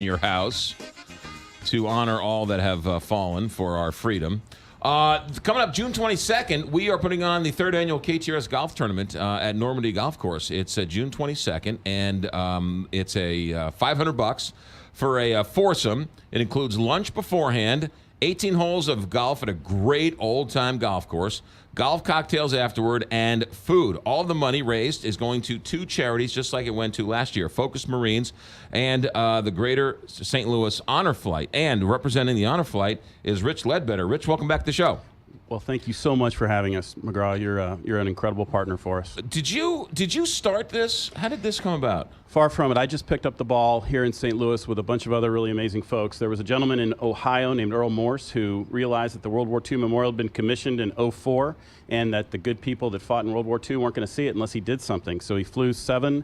your house to honor all that have fallen for our freedom. Coming up June 22nd, we are putting on the third annual KTRS Golf Tournament at Normandy Golf Course. It's June 22nd, and it's a $500 for a foursome. It includes lunch beforehand, 18 holes of golf at a great old-time golf course, golf cocktails afterward, and food. All of the money raised is going to two charities, just like it went to last year, Focus Marines and the Greater St. Louis Honor Flight. And representing the Honor Flight is Rich Ledbetter. Rich, welcome back to the show. Well, thank you so much for having us, McGraw. You're an incredible partner for us. Did you start this? How did this come about? Far from it. I just picked up the ball here in St. Louis with a bunch of other really amazing folks. There was a gentleman in Ohio named Earl Morse who realized that the World War II Memorial had been commissioned in '04 and that the good people that fought in World War II weren't going to see it unless he did something. So he flew 7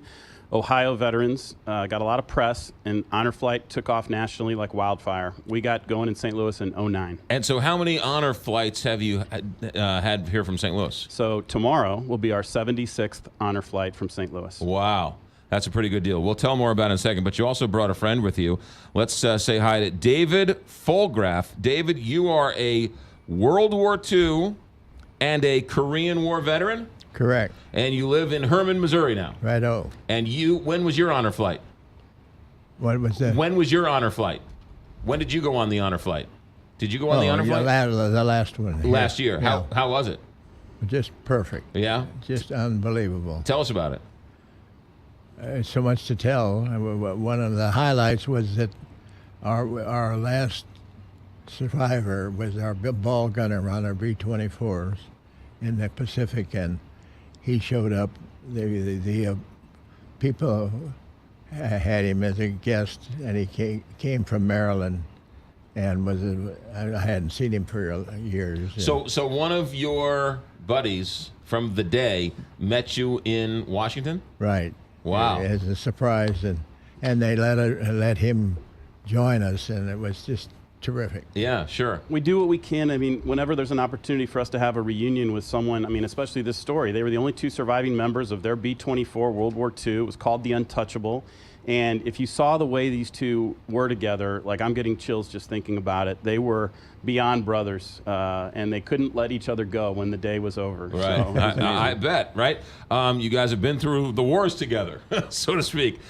Ohio veterans, got a lot of press, and Honor Flight took off nationally like wildfire. We got going in St. Louis in '09. And so how many Honor Flights have you had here from St. Louis? So tomorrow will be our 76th Honor Flight from St. Louis. Wow. That's a pretty good deal. We'll tell more about it in a second, but you also brought a friend with you. Let's say hi to David Fulgraf. David, you are a World War II and a Korean War veteran? Correct. And you live in Herman, Missouri now? Righto. And when was your Honor Flight? What was that? When was your Honor Flight? When did you go on the Honor Flight? Did you go on the Honor Flight? The last one. Last year. Yeah. How was it? Just perfect. Yeah? Just unbelievable. Tell us about it. So much to tell. One of the highlights was that our last survivor was our ball gunner on our B-24s in the Pacific, and he showed up. The people had him as a guest, and he came from Maryland, and I hadn't seen him for years. So one of your buddies from the day met you in Washington? Right. Wow. As a surprise, and they let him join us, and it was just terrific. Yeah, sure. We do what we can. I mean, whenever there's an opportunity for us to have a reunion with someone, I mean, especially this story, they were the only 2 surviving members of their B-24 World War II. It was called the Untouchable. And if you saw the way these two were together, like I'm getting chills just thinking about it, they were beyond brothers, and they couldn't let each other go when the day was over. Right. So, I bet, right? You guys have been through the wars together, so to speak.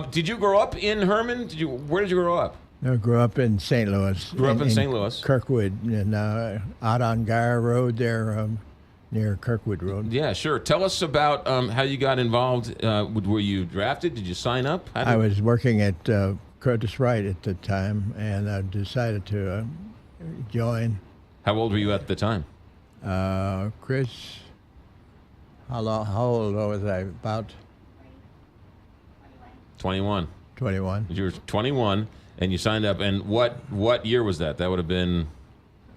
Did you grow up in Herman? Where did you grow up? I grew up in St. Louis. Grew up in St. Louis. Kirkwood, and out on Guyer Road there, near Kirkwood Road. Yeah, sure. Tell us about how you got involved. Were you drafted? Did you sign up? I was working at Curtis Wright at the time, and I decided to join. How old were you at the time? Chris, how old was I? About 21. 21. You were 21, and you signed up. And what year was that? That would have been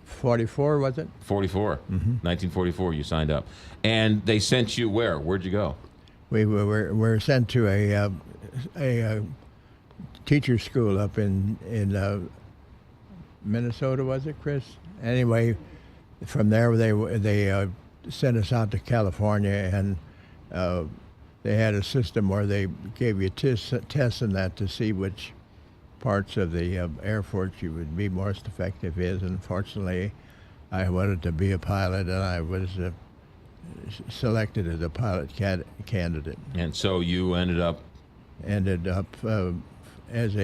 44, was it? 44. 1944, you signed up. And they sent you where? Where'd you go? We were sent to a teacher school up in Minnesota, was it, Chris? Anyway, from there they sent us out to California, and they had a system where they gave you tests and that to see which parts of the Air Force you would be most effective is. And fortunately, I wanted to be a pilot, and I was selected as a pilot candidate. And so you ended up as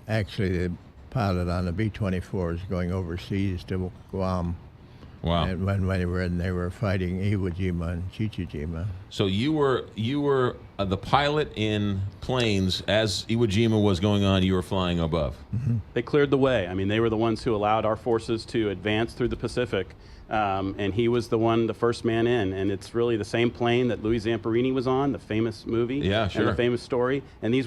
actually the pilot on the B-24s going overseas to Guam. Wow. And when they were fighting Iwo Jima and Chichijima. So you were the pilot in planes as Iwo Jima was going on. You were flying above. Mm-hmm. they cleared the way. I mean, they were the ones who allowed our forces to advance through the Pacific, and he was the first man in. And it's really the same plane that Louis Zamperini was on, the famous movie, Yeah, sure. and the famous story. And these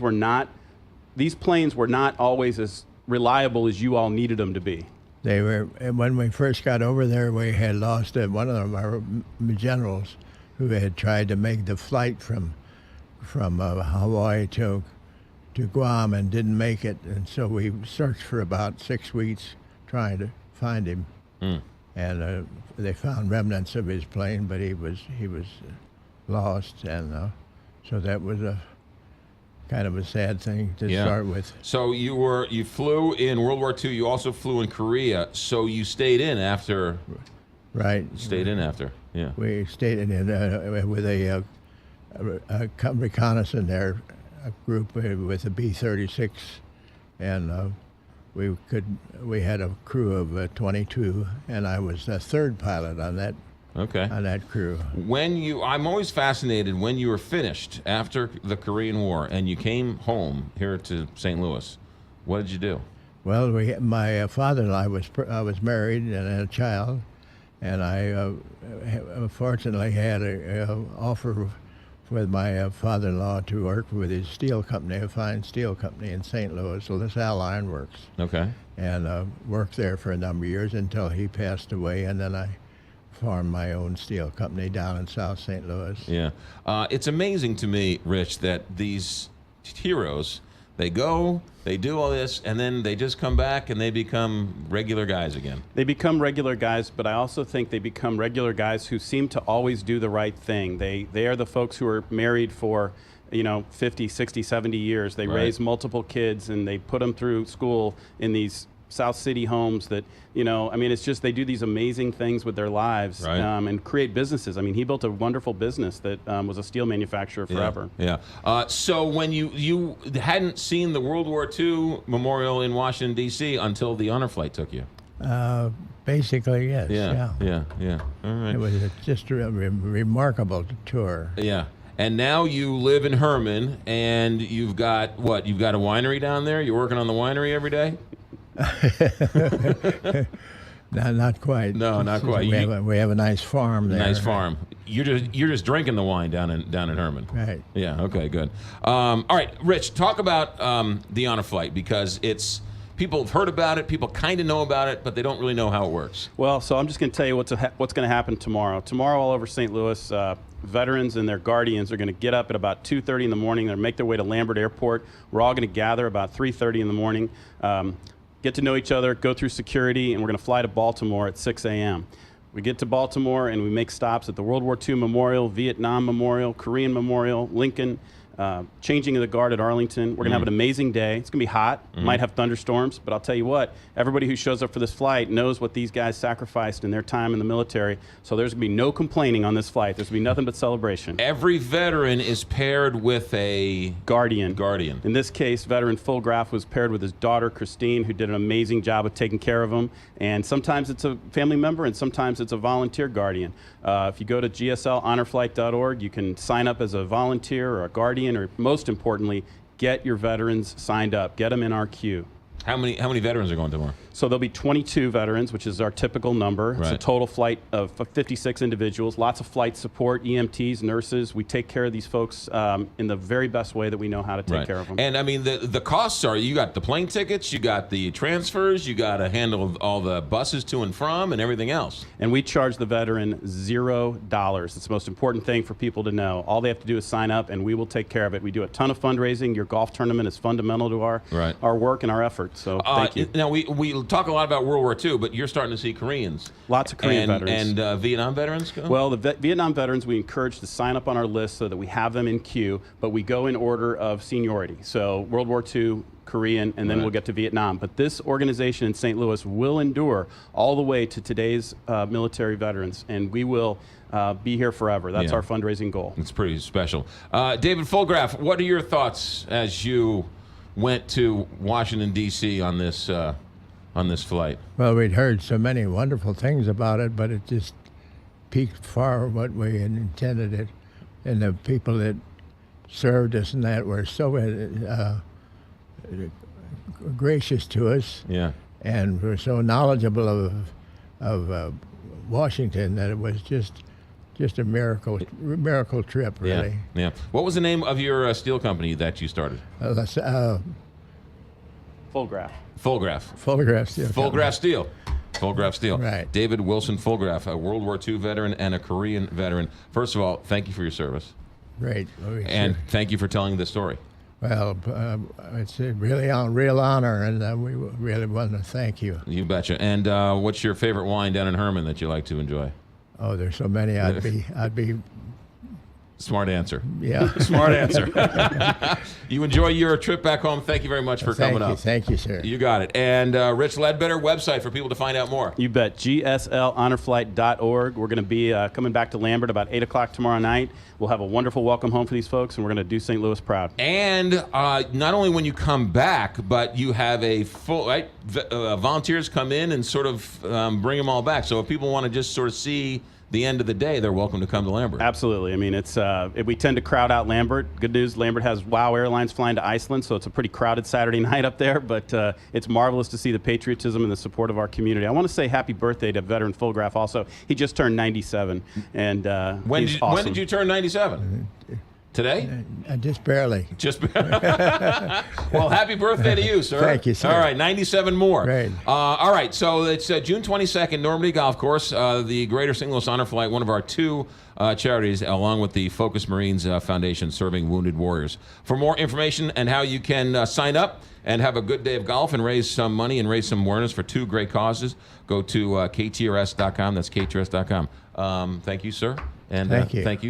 planes were not always as reliable as you all needed them to be. They were, when we first got over there, we had lost one of our generals who had tried to make the flight from Hawaii to Guam and didn't make it, and so we searched for about 6 weeks trying to find him. And they found remnants of his plane, but he was lost, and so that was a kind of a sad thing to Yeah. start with. So you flew in World War II. You also flew in Korea. So you stayed in after. Right. Stayed in after. Yeah. We stayed in with a reconnaissance there, a group with a B-36, and we had a crew of 22, and I was the third pilot on that Okay. crew. I'm always fascinated when you were finished after the Korean War and you came home here to St. Louis. What did you do? Well, my father-in-law I was married and had a child, and I fortunately had a offer with my father-in-law to work with his steel company, a fine steel company in St. Louis, LaSalle Iron Works, Okay. and worked there for a number of years until he passed away, and then I formed my own steel company down in South St. Louis. Yeah. It's amazing to me, Rich, that these heroes, they go, they do all this, and then they just come back and they become regular guys again. They become regular guys, but I also think they become regular guys who seem to always do the right thing. They are the folks who are married for 50, 60, 70 years. They Right. raise multiple kids and they put them through school in these South City homes that, it's just they do these amazing things with their lives, Right. And create businesses. I mean, he built a wonderful business that was a steel manufacturer forever. Yeah. So when you hadn't seen the World War II memorial in Washington, D.C. until the Honor Flight took you. Basically, yes. Yeah. All right. It was just a remarkable tour. Yeah. And now you live in Herman, and you've got what? You've got a winery down there? You're working on the winery every day? Not quite. No, not quite. We have a nice farm there. Nice farm. You're just drinking the wine down in Herman. Right. Yeah. Okay. Good. All right, Rich. Talk about the Honor Flight, because people have heard about it. People kind of know about it, but they don't really know how it works. Well, so I'm just going to tell you what's going to happen tomorrow. Tomorrow, all over St. Louis, veterans and their guardians are going to get up at about 2:30 in the morning. They're going to make their way to Lambert Airport. We're all going to gather about 3:30 in the morning, get to know each other, go through security, and we're going to fly to Baltimore at 6 a.m. We get to Baltimore and we make stops at the World War II Memorial, Vietnam Memorial, Korean Memorial, Lincoln, changing of the guard at Arlington. We're going to have an amazing day. It's going to be hot. Might have thunderstorms, but I'll tell you what, everybody who shows up for this flight knows what these guys sacrificed in their time in the military, so there's going to be no complaining on this flight. There's going to be nothing but celebration. Every veteran is paired with a Guardian. guardian. In this case, veteran Fulgraf was paired with his daughter, Christine, who did an amazing job of taking care of him. And sometimes it's a family member, and sometimes it's a volunteer guardian. If you go to gslhonorflight.org, you can sign up as a volunteer or a guardian, or most importantly, get your veterans signed up. Get them in our queue. How many veterans are going tomorrow? So there'll be 22 veterans, which is our typical number. It's a Right. total flight of 56 individuals, lots of flight support, EMTs, nurses. We take care of these folks in the very best way that we know how to take care of them. And I mean, the costs are, you got the plane tickets, you got the transfers, you got to handle all the buses to and from and everything else. And we charge the veteran $0. It's the most important thing for people to know. All they have to do is sign up, and we will take care of it. We do a ton of fundraising. Your golf tournament is fundamental to our work and our efforts. So thank you. Now, we talk a lot about World War II, but you're starting to see Koreans. Lots of Korean veterans. And Vietnam veterans go? Well, the Vietnam veterans we encourage to sign up on our list so that we have them in queue, but we go in order of seniority. So World War II, Korean, and then we'll get to Vietnam. But this organization in St. Louis will endure all the way to today's military veterans, and we will be here forever. That's our fundraising goal. It's pretty special. David Fulgraf, what are your thoughts as you went to Washington, D.C. on this flight? Well, we'd heard so many wonderful things about it, but it just peaked far what we had intended it. And the people that served us and that were so gracious to us, and were so knowledgeable of Washington that it was just a miracle trip, really. Yeah. What was the name of your steel company that you started? Fulgraf. Fulgraf Steel. Fulgraf Steel. Fulgraf Steel. Right. David Wilson Fulgraf, a World War II veteran and a Korean veteran. First of all, thank you for your service. Great. And thank you for telling the story. Well, it's a real honor, and we really want to thank you. You betcha. And what's your favorite wine down in Herman that you like to enjoy? Oh, there's so many. I'd be Smart answer. Yeah. Smart answer. You enjoy your trip back home. Thank you very much for coming up. Thank you, sir. You got it. And Rich Ledbetter, website for people to find out more. You bet. GSLHonorFlight.org. We're going to be coming back to Lambert about 8 o'clock tomorrow night. We'll have a wonderful welcome home for these folks, and we're going to do St. Louis proud. And not only when you come back, but you have a full, right? Volunteers come in and sort of bring them all back. So if people want to just sort of see the end of the day, they're welcome to come to Lambert. Absolutely. I mean, it's we tend to crowd out Lambert. Good news, Lambert has WOW Airlines flying to Iceland, so it's a pretty crowded Saturday night up there, but it's marvelous to see the patriotism and the support of our community. I want to say happy birthday to veteran Fulgraf also. He just turned 97, and he's awesome. When did you turn 97? Today? Just barely. Well, happy birthday to you, sir. Thank you, sir. All right, 97 more. Great. All right, so it's June 22nd, Normandy Golf Course, the Greater St. Louis Honor Flight, one of our two charities, along with the Focus Marines Foundation serving wounded warriors. For more information and how you can sign up and have a good day of golf and raise some money and raise some awareness for two great causes, go to ktrs.com. That's ktrs.com. Thank you, sir. And Thank you. Thank you.